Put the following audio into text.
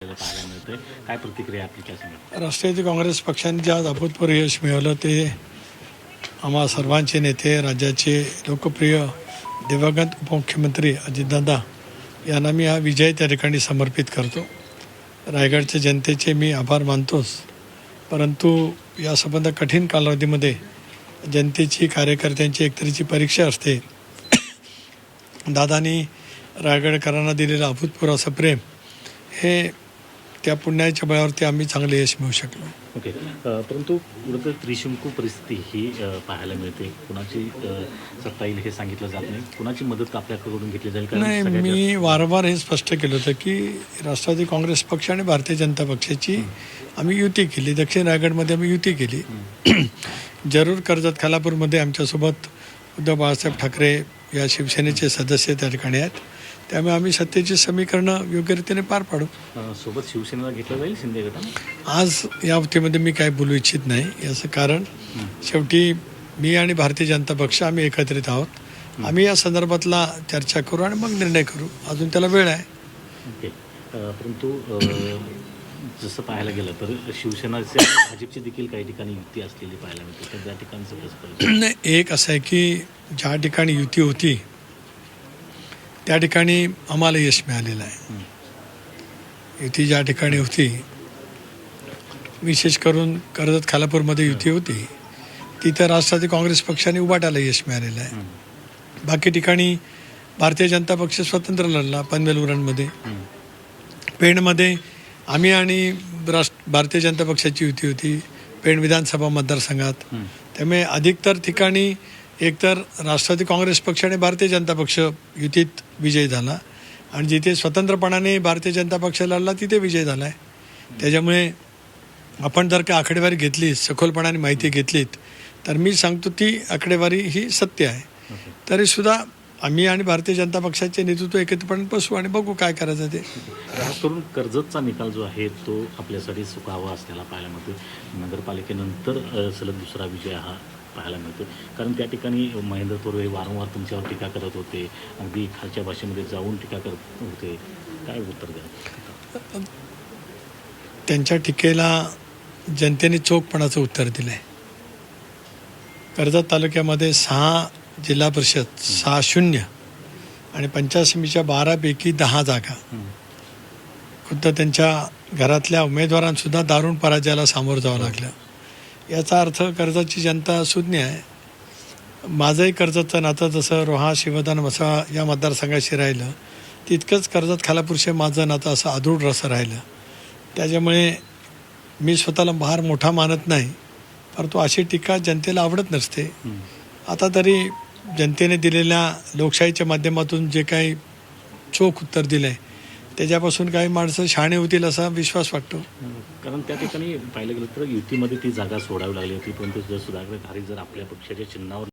आपल्याला पाहायला मिळतंय. काय प्रतिक्रिया आपली काय सांगा? राष्ट्रवादी काँग्रेस पक्षाने जे आज अभूतपूर्व यश मिळवलं ते आम्हा सर्वांचे नेते, राज्याचे लोकप्रिय दिवंगत उपमुख्यमंत्री अजितदादा यांना मी हा विजय त्या ठिकाणी समर्पित करतो. रायगडच्या जनतेचे मी आभार मानतोच, परंतु या संबंध कठीण कालावधीमध्ये जनतेची, कार्यकर्त्यांची एकतरीची परीक्षा असते. दादांनी रायगडकरांना दिलेलं अभूतपूर्व असं प्रेम, हे त्या पुण्याच्या बळावरती आम्ही चांगले यश मिळवू शकलो. ओके. परंतु कुठं त्रिशंकू परिस्थिती ही पाहायला मिळते. कुणाची सत्ता येईल हे सांगितलं जात नाही. कुणाची मदत आपल्याकडून घेतली जाईल? नाही, मी वारंवार हे स्पष्ट केलं होतं की राष्ट्रवादी काँग्रेस पक्ष आणि भारतीय जनता पक्षाची आम्ही युती केली. दक्षिण रायगडमध्ये आम्ही युती केली. जरूर कर्जत खालापूरमध्ये आमच्यासोबत उद्धव बाळासाहेब ठाकरे या शिवसेनेचे सदस्य त्या ठिकाणी आहेत. त्यामुळे आम्ही सत्तेची समीकरणं योग्य रीतीने पार पाडू. सोबत शिवसेनेला घेतलं जाईल शिंदे गटाने? आज या बाबतीमध्ये मी काय बोलू इच्छित नाही. याचं कारण शेवटी मी आणि भारतीय जनता पक्ष आम्ही एकत्रित आहोत. आम्ही या संदर्भातला चर्चा करू आणि मग निर्णय करू. अजून त्याला वेळ आहे. ओके. परंतु जसं पाहायला गेलं तर शिवसेनाचे भाजपची देखील काही ठिकाणी युती असलेली पाहायला मिळते. तर त्या ठिकाणचं कसं? नाही, एक असं आहे की ज्या ठिकाणी युती होती त्या ठिकाणी आम्हाला यश मिळालेलं आहे. युती ज्या ठिकाणी होती, विशेष करून कर्जत खालापूरमध्ये युती होती, तिथं राष्ट्रवादी काँग्रेस पक्षाने उभाटाला यश मिळालेलं आहे. बाकी ठिकाणी भारतीय जनता पक्ष स्वतंत्र लढला. पनवेल उरणमध्ये, पेणमध्ये आम्ही आणि भारतीय जनता पक्षाची युती होती पेण विधानसभा मतदारसंघात. त्यामुळे अधिकतर ठिकाणी एकतर राष्ट्रवादी काँग्रेस पक्ष आणि भारतीय जनता पक्ष युतीत विजय झाला आणि जिथे स्वतंत्रपणाने भारतीय जनता पक्ष लढला तिथे विजय झाला आहे. त्याच्यामुळे आपण जर का आकडेवारी घेतली, सखोलपणाने माहिती घेतलीत, तर मी सांगतो ती आकडेवारी ही सत्य आहे. तरीसुद्धा आम्ही आणि भारतीय जनता पक्षाचे नेतृत्व एकत्रपणे बसू आणि बघू काय करायचं ते. खास करून कर्जतचा निकाल जो आहे तो आपल्यासाठी सुखावा असलेला पाहायला मिळतो. नगरपालिकेनंतर सलग दुसरा विजय हा पाहायला मिळतो. कारण त्या ठिकाणी महेंद्र तोरवे वारंवार तुमच्यावर टीका करत होते, अगदी खालच्या भाषेमध्ये जाऊन टीका करत होते. काय उत्तर द्या? त्यांच्या टीकेला जनतेने चोखपणाचं उत्तर दिलं आहे. कर्जत तालुक्यामध्ये 6 जिल्हा परिषद 6-0 आणि पंचायत समितीच्या 12पैकी 10 जागा खुद्द त्यांच्या घरातल्या उमेदवारांसुद्धा दारुण पराजयाला सामोरं जावं लागलं. याचा अर्थ कर्जतची जनता सुज्ञ आहे. माझंही कर्जतचं नातं जसं रोहा, शिवदान, म्हसळा या मतदारसंघाशी राहिलं, तितकंच कर्जत खालापूरशी माझं नातं असं अदृढ रसं राहिलं. त्याच्यामुळे मी स्वतःला फार मोठा मानत नाही, परंतु अशी टीका जनतेला आवडत नसते. आता तरी जनतेने दिलेल्या लोकशाहीच्या माध्यमातून जे काही चोख उत्तर दिलं आहे त्याच्यापासून काही माणसं शहाणे होतील असा विश्वास वाटतो. कारण त्या ठिकाणी पाहिलं गेलं तर युतीमध्ये ती जागा सोडावी लागली होती, परंतु जर सुधाकर धारी जर आपल्या पक्षाच्या चिन्हावर